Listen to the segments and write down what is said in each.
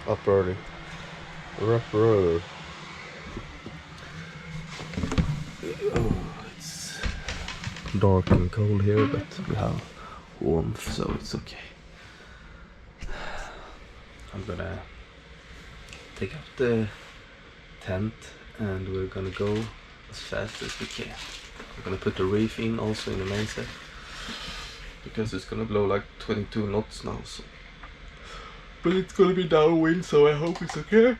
up early. Up early. Oh, it's dark and cold here, but we have warmth, so it's okay. I'm gonna take out the tent and we're gonna go as fast as we can. We're gonna put the reef in also in the mainsail because it's gonna blow like 22 knots now, so. But it's gonna be downwind, so I hope it's okay.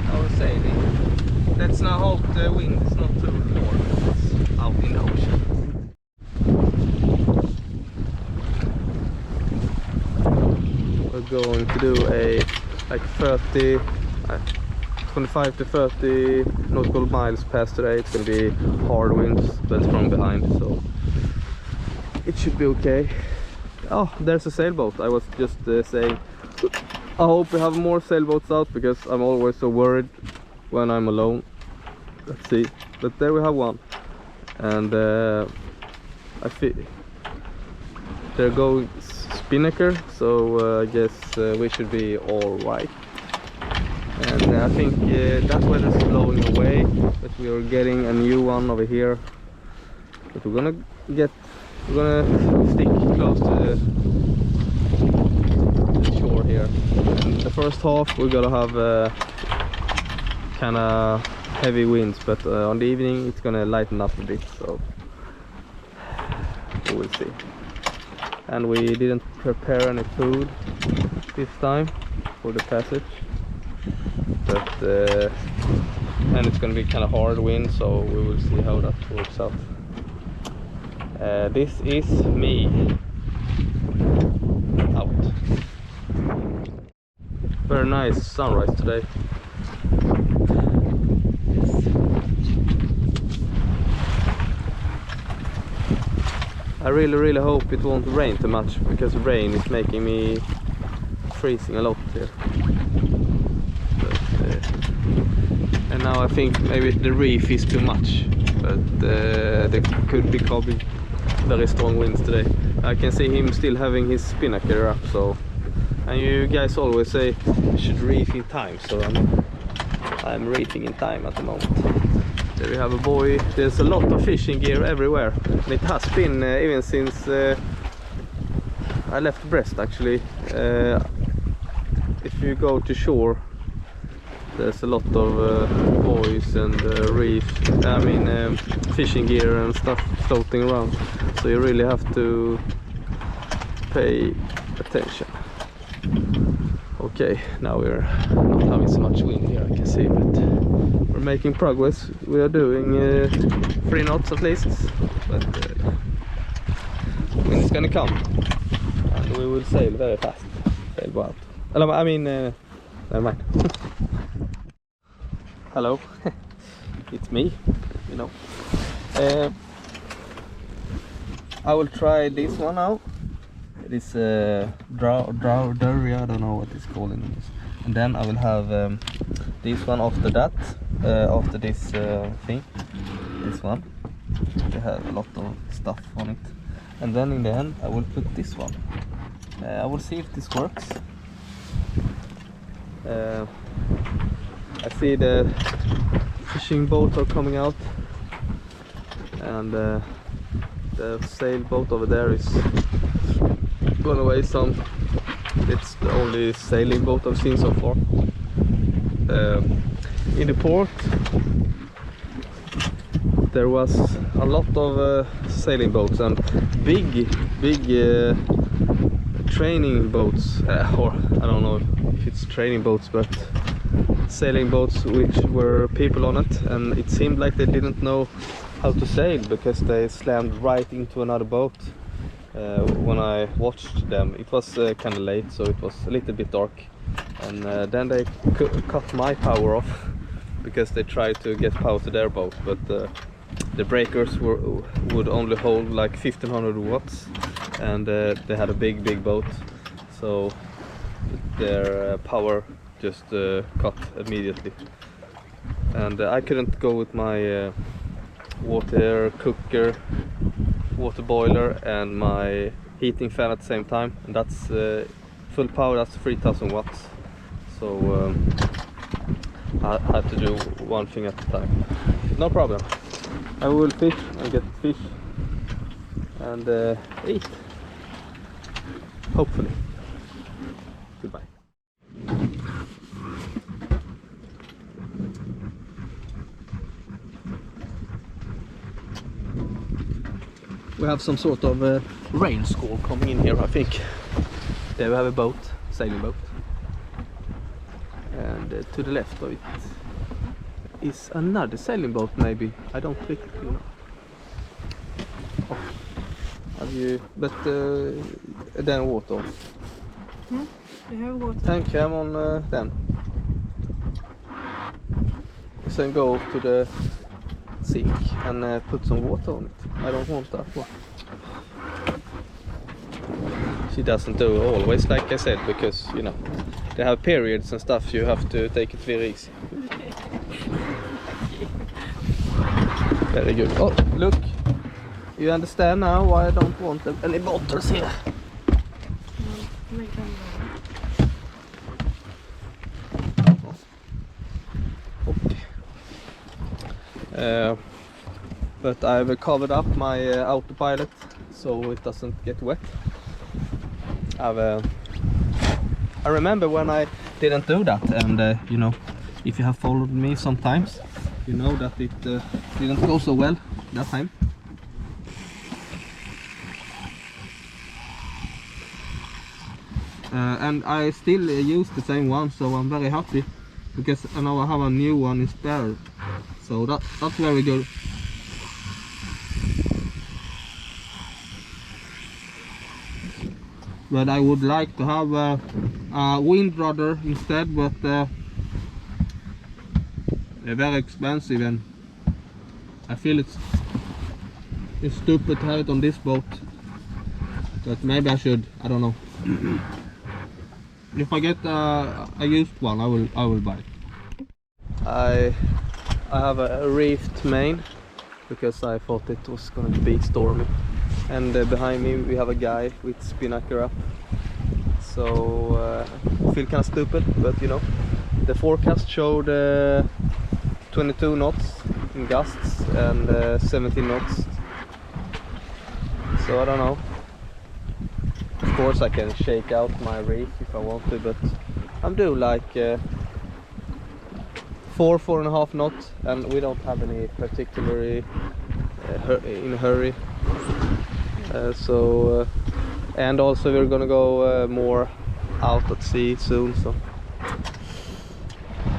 I was saying, let's now hope the wind is not too warm. It's out in the ocean. We're going to do a like 25 to 30 nautical miles past today. It's going to be hard winds, but from behind, so it should be okay. Oh, there's a sailboat. I was just saying, I hope we have more sailboats out because I'm always so worried when I'm alone. Let's see, but there we have one, and I feel they're going spinnaker, so I guess we should be all right. And I think that weather's blowing away, but we are getting a new one over here. But we're gonna stick close to the shore here. And the first half we're gonna have kind of heavy winds, but on the evening it's gonna lighten up a bit, so we will see. And we didn't prepare any food this time for the passage, but and it's gonna be kind of hard wind, so we will see how that works out. This is me out. Very nice sunrise today. I really hope it won't rain too much, because rain is making me freezing a lot here. But, and now I think maybe the reef is too much, but there could be very strong winds today. I can see him still having his spinnaker up, so, and you guys always say you should reef in time, so I'm reefing in time at the moment. There we have a buoy. There's a lot of fishing gear everywhere, and it has been even since I left Brest actually. If you go to shore there's a lot of buoys and reef, fishing gear and stuff floating around, so you really have to pay attention. Okay, now we're not having so much wind here, I can see, but we're making progress. We are doing 3 knots at least, but wind is gonna come and we will sail very fast. Sail out. Never mind. Hello, it's me, you know. I will try this one now. It is Drowderia, I don't know what it's called in English. And then I will have this one after that, after this thing. This one. They have a lot of stuff on it. And then in the end I will put this one. I will see if this works. I see the fishing boat are coming out, and the sailboat over there is gone away some. It's the only sailing boat I've seen so far. In the port there was a lot of sailing boats and big training boats, or I don't know if it's training boats, but sailing boats which were people on it, and it seemed like they didn't know how to sail because they slammed right into another boat. When I watched them, it was kind of late, so it was a little bit dark, and then they cut my power off because they tried to get power to their boat, but the breakers would only hold like 1500 watts, and they had a big boat, so their power just cut immediately, and I couldn't go with my water cooker, water boiler and my heating fan at the same time, and that's full power. That's 3000 watts, so I had to do one thing at a time. No problem. I will fish and get fish and eat, hopefully. Goodbye. We have some sort of rain squall coming in here, I think. There we have a boat, sailing boat, and to the left of it is another sailing boat, maybe. I don't think, you know. Oh. Have you? But then water. You have water. Tandkräm on den. Then go to the sink and put some water on it. I don't want that one. She doesn't do always, like I said, because, you know, they have periods and stuff. You have to take it very easy. Very good. Oh, look. You understand now why I don't want any bottles here. But I've covered up my autopilot so it doesn't get wet. I remember when I didn't do that, and you know, if you have followed me sometimes, you know that it didn't go so well that time. And I still use the same one, so I'm very happy because now I have a new one in spare, so that's very good. But I would like to have a wind rudder instead, but they're very expensive, and I feel it's stupid to have it on this boat. But maybe I should, I don't know. If I get a used one, I will buy it. I have a reefed main because I thought it was going to be stormy, and behind me we have a guy with spinnaker up, so I feel kind of stupid, but you know, the forecast showed 22 knots in gusts and 17 knots, so I don't know. Of course I can shake out my reef if I want to, but I'm doing like 4.5 knots, and we don't have any particularly in a hurry. And also we're gonna go more out at sea soon, so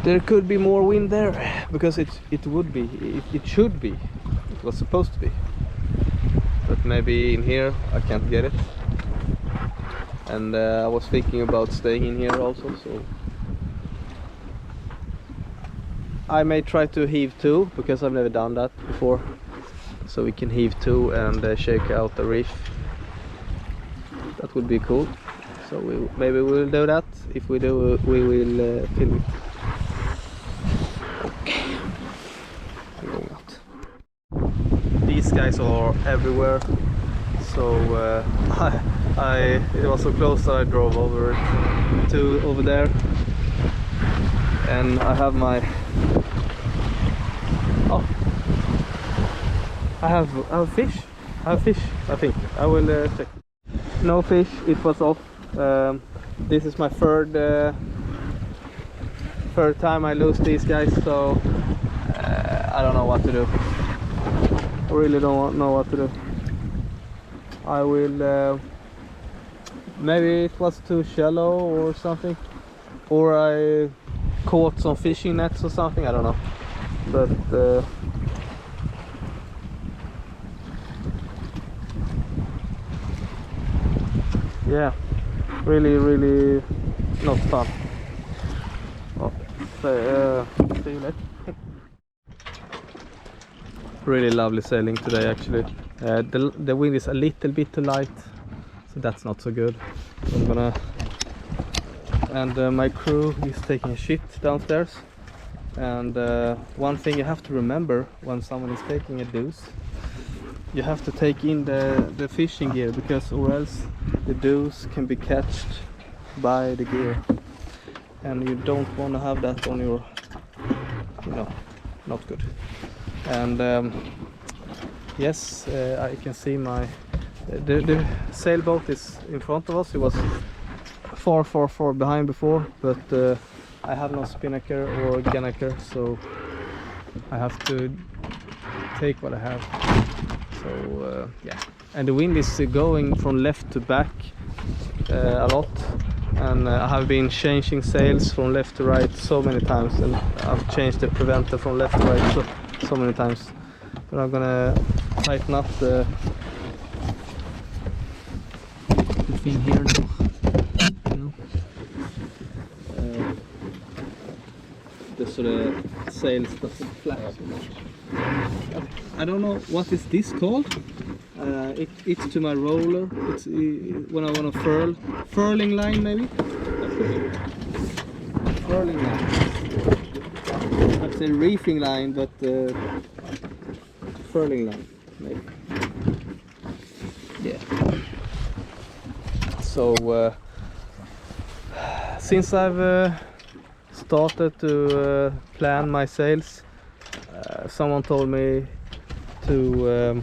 there could be more wind there, because it should be, it was supposed to be, but maybe in here I can't get it. And I was thinking about staying in here also, so I may try to heave to, because I've never done that before, so we can heave to and shake out the reef. That would be cool. So maybe we'll do that. If we do, we will film it. Okay, I'm going out. These guys are everywhere. So it was so close that I drove over there, and I have my I have fish. I have fish. I think I will check. No fish. It was off. This is my third time I lose these guys, so I don't know what to do. I really don't know what to do. I will maybe it was too shallow or something, or I caught some fishing nets or something, I don't know, but yeah, really not fun. Oh, see you later. Really lovely sailing today, actually. The wind is a little bit too light, so that's not so good. So I'm gonna, and my crew is taking a shit downstairs. And one thing you have to remember when someone is taking a deuce, you have to take in the fishing gear, because or else the deuce can be catched by the gear, and you don't want to have that on your, not good. And yes, I can see the sailboat is in front of us. It was far behind before, but I have no spinnaker or gennaker, so I have to take what I have. So yeah, and the wind is going from left to back a lot, and I have been changing sails from left to right so many times, and I've changed the preventer from left to right so many times. But I'm gonna tighten up the thing here now. So the sails doesn't flap so much. I don't know what is this called. It's to my roller. It's when I want to furling line, maybe. Furling line. I'd say reefing line, but furling line, maybe. Yeah. So since I've started to plan my sails, someone told me to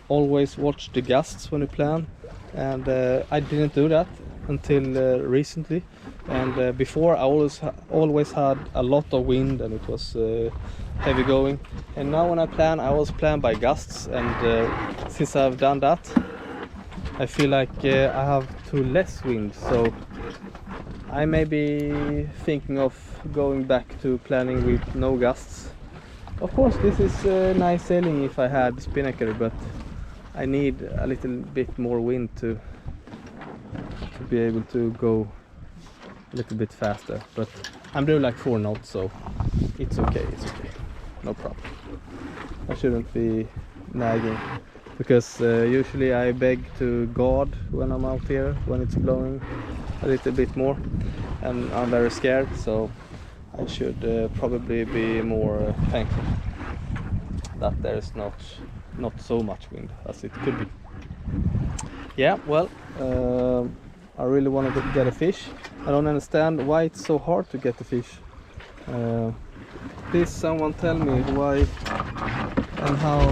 always watch the gusts when you plan, and I didn't do that until recently. And before I always had a lot of wind, and it was heavy going. And now when I plan, I always plan by gusts, and since I've done that, I feel like I have too less wind, so I may be thinking of going back to planning with no gusts. Of course, this is nice sailing if I had spinnaker, but I need a little bit more wind to be able to go a little bit faster. But I'm doing like 4 knots, so it's okay, no problem. I shouldn't be nagging, because usually I beg to God when I'm out here, when it's blowing a little bit more, and I'm very scared, so I should probably be more thankful that there's not so much wind as it could be. Yeah, well, I really want to get a fish. I don't understand why it's so hard to get the fish. Please someone tell me why and how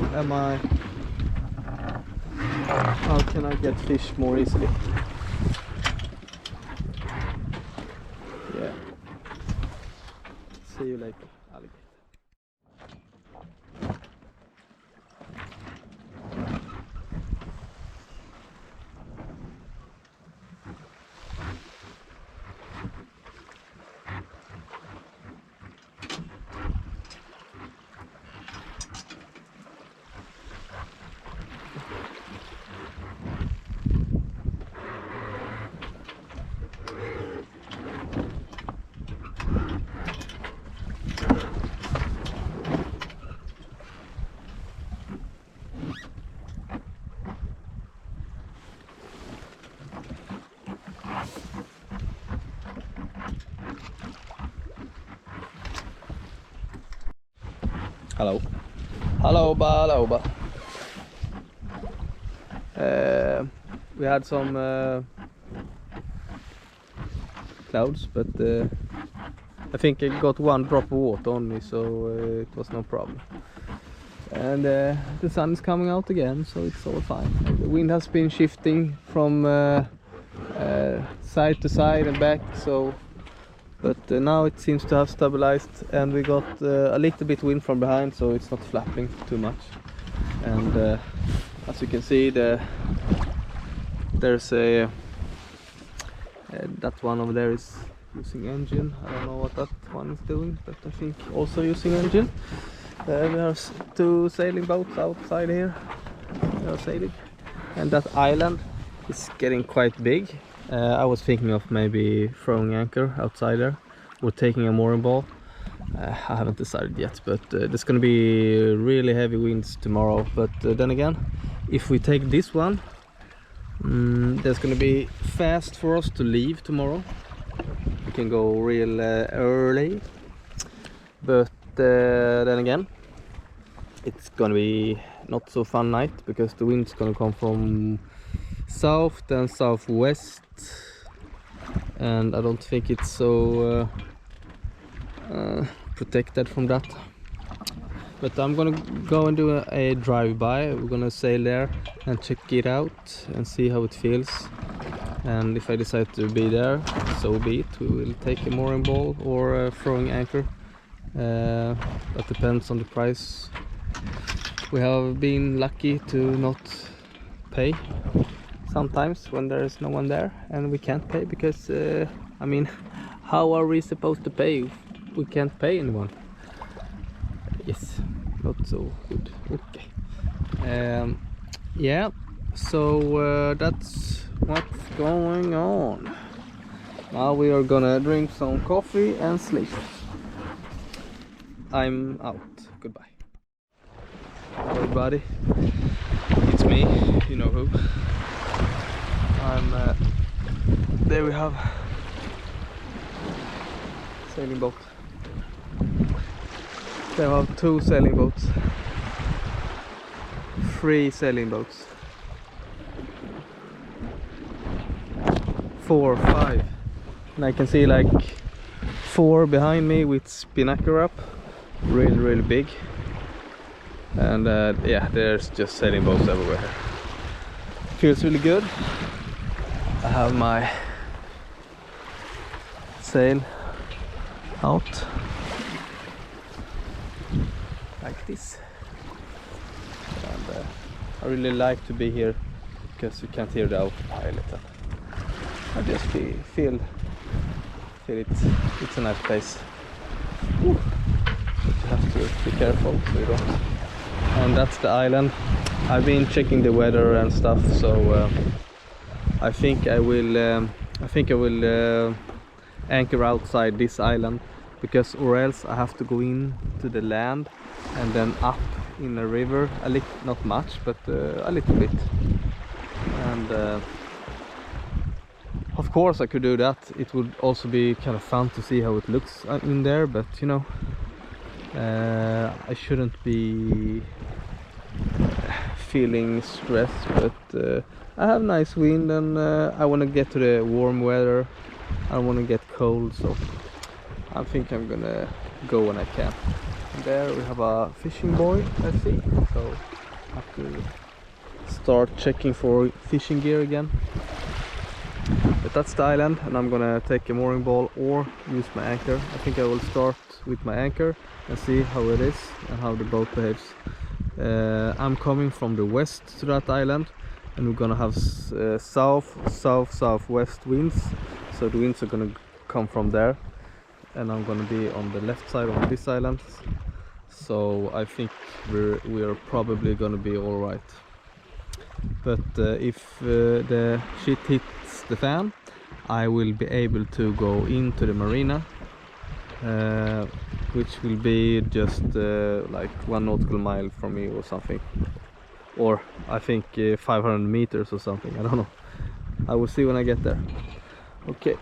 can I get fish more easily? Yeah. See you later. lake alligator. Hello. Hello, Ba. We had some clouds, but I think I got one drop of water on me, so it was no problem. And the sun is coming out again, so it's all fine. And the wind has been shifting from side to side and back, so but now it seems to have stabilized, and we got a little bit wind from behind, so it's not flapping too much. And as you can see, there's a that one over there is using engine. I don't know what that one is doing, but I think also using engine. There's two sailing boats outside here. They are sailing, and that island is getting quite big. I was thinking of maybe throwing anchor outside there or taking a mooring ball. I haven't decided yet, but there's gonna be really heavy winds tomorrow. But then again, if we take this one, there's gonna be fast for us to leave tomorrow. We can go real early, but then again, it's gonna be not so fun night because the wind's gonna come from south and southwest, and I don't think it's so protected from that. But I'm gonna go and do a drive-by. We're gonna sail there and check it out and see how it feels, and if I decide to be there, so be it. We will take a mooring ball or a throwing anchor. That depends on the price. We have been lucky to not pay sometimes when there is no one there, and we can't pay because I mean, how are we supposed to pay if we can't pay anyone? Yes, not so good. Okay. Yeah, so that's what's going on. Now we are gonna drink some coffee and sleep. I'm out. Goodbye. Hello everybody, it's me, you know who. There we have sailing boat. They have 2 sailing boats, 3 sailing boats, 4, 5, and I can see like 4 behind me with spinnaker up, really big. And yeah, there's just sailing boats everywhere. Feels really good. I have my sail out like this, and I really like to be here because you can't hear the autopilot. I just feel it. It's a nice place. Woo. You have to be careful so you don't. And that's the island. I've been checking the weather and stuff, so I think I will anchor outside this island, because or else I have to go in to the land and then up in a river, not much, but a little bit. And of course I could do that. It would also be kind of fun to see how it looks in there, but you know, I shouldn't be feeling stressed. But I have nice wind, and I want to get to the warm weather. I don't want to get cold, so I think I'm gonna go when I can. And there we have a fishing buoy, I see, so I have to start checking for fishing gear again. But that's the island, and I'm gonna take a mooring ball or use my anchor. I think I will start with my anchor and see how it is and how the boat behaves. I'm coming from the west to that island, and we're gonna have southwest winds, so the winds are gonna come from there, and I'm gonna be on the left side of this island, so I think we're probably gonna be all right. But if the shit hits the fan, I will be able to go into the marina, which will be just like 1 nautical mile from me or something, or I think 500 meters or something, I don't know. I will see when I get there. Okay,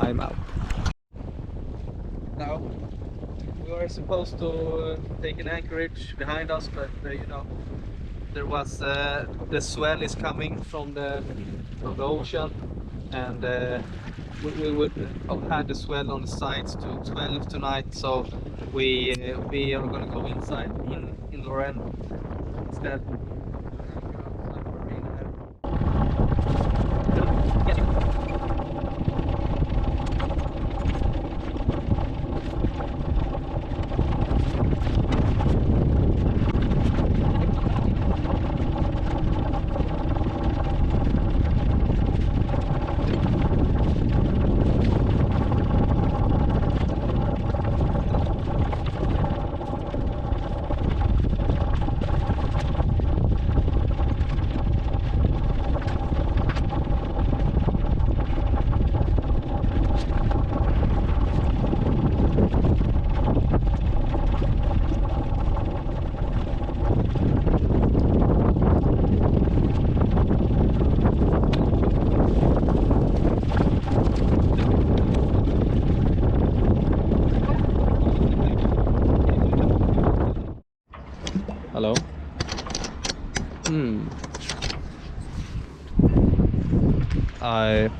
I'm out. Now we were supposed to take an anchorage behind us, but you know, there was the swell is coming from the ocean, and we would have had the swell on the sides to 12 tonight, so we are going to go inside in Lorraine instead. Hello. I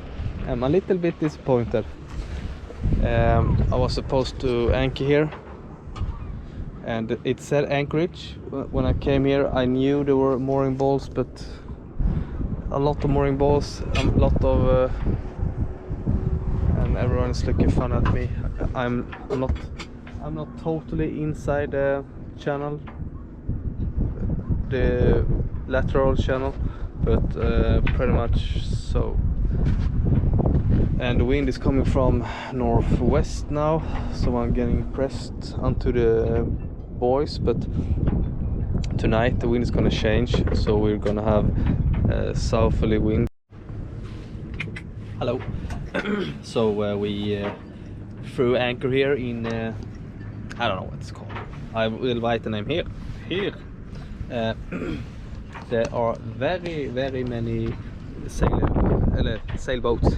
am a little bit disappointed. I was supposed to anchor here, and it said anchorage. When I came here, I knew there were mooring balls, but a lot of mooring balls, a lot of and everyone is looking fun at me. I'm not totally inside the channel, the lateral channel, but pretty much so. And the wind is coming from northwest now, so I'm getting pressed onto the buoys, but tonight the wind is gonna change, so we're gonna have southerly wind. Hello. So we threw anchor here in I don't know what it's called. I will write the name here. There are very many sailboats.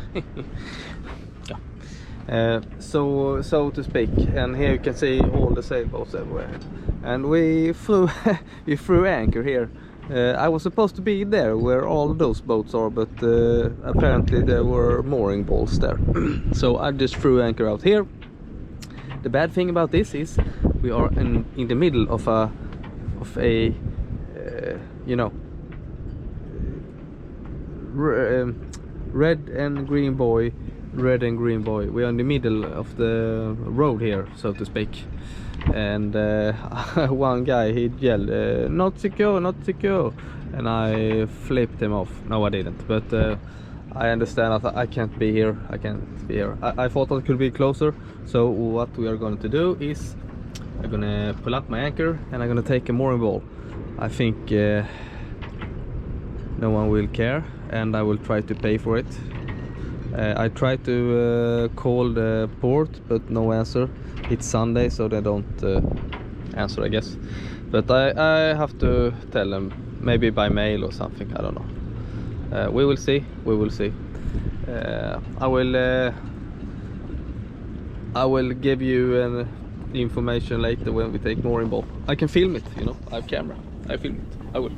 Yeah. So to speak, and here you can see all the sailboats everywhere, and we threw anchor here. I was supposed to be there where all those boats are, but apparently there were mooring balls there. So I just threw anchor out here. The bad thing about this is we are in the middle of a you know, red and green buoy. We are in the middle of the road here, so to speak, and one guy, he yelled not secure, and I flipped him off. No, I didn't, but I understand that I can't be here. I thought I could be closer, so what we are going to do is I'm gonna pull up my anchor and I'm gonna take a mooring ball. I think no one will care, and I will try to pay for it. I tried to call the port, but no answer. It's Sunday, so they don't answer, I guess. But I have to tell them, maybe by mail or something, I don't know. We will see. I will give you an information later when we take mooring ball. I can film it, you know, I have camera. I film it, I will.